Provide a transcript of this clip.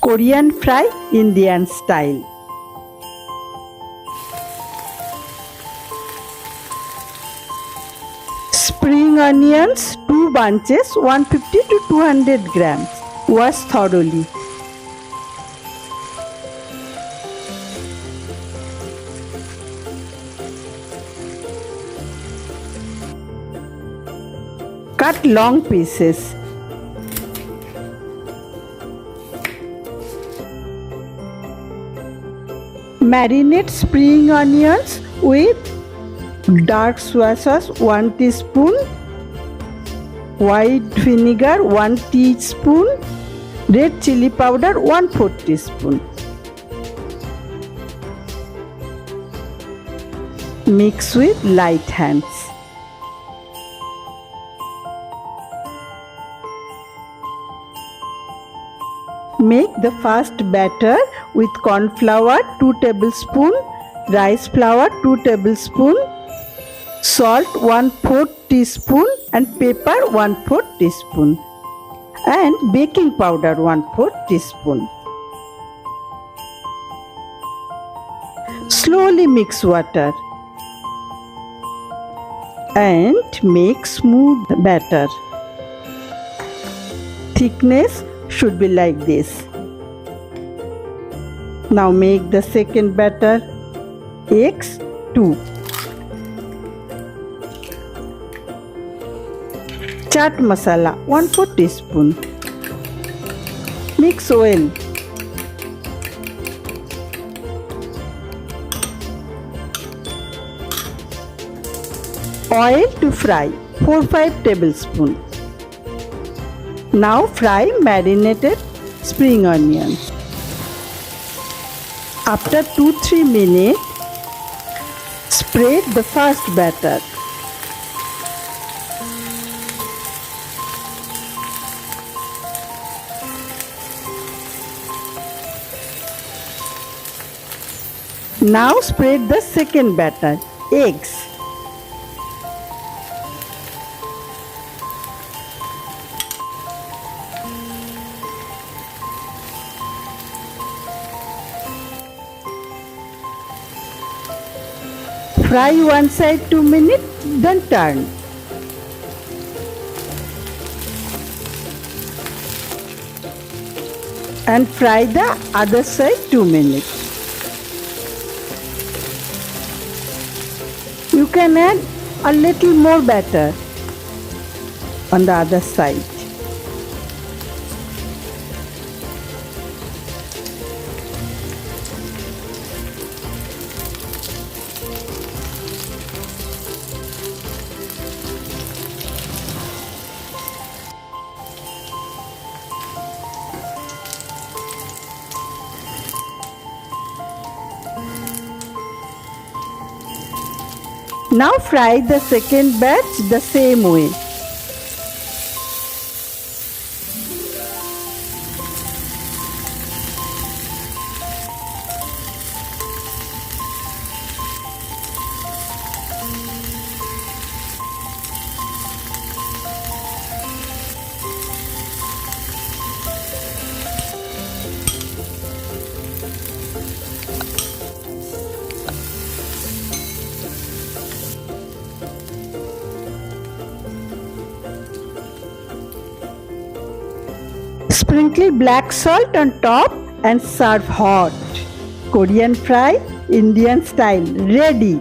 Korean fry Indian style. Spring onions 2 bunches 150 to 200 grams. Wash thoroughly. Cut long pieces. Marinate spring onions with dark soya sauce 1 teaspoon, white vinegar 1 teaspoon, red chilli powder 1/4 teaspoon. Mix with light hands. Make the first batter with corn flour 2 tablespoons, rice flour 2 tablespoons, salt 1/4 teaspoon and pepper 1/4 teaspoon and baking powder 1/4 teaspoon. Slowly mix water and make smooth batter. Thickness should be like this. Now make the second batter. Eggs 2. Chaat masala 1/4 teaspoon. Mix well. Oil to fry 4-5 tablespoons. Now fry marinated spring onions. After 2-3 minutes, spread the first batter. Now spread the second batter, eggs. Fry one side 2 minutes, then turn. And fry the other side 2 minutes. You can add a little more batter on the other side. Now fry the second batch the same way. Sprinkle black salt on top and serve hot. Korean fry Indian style ready.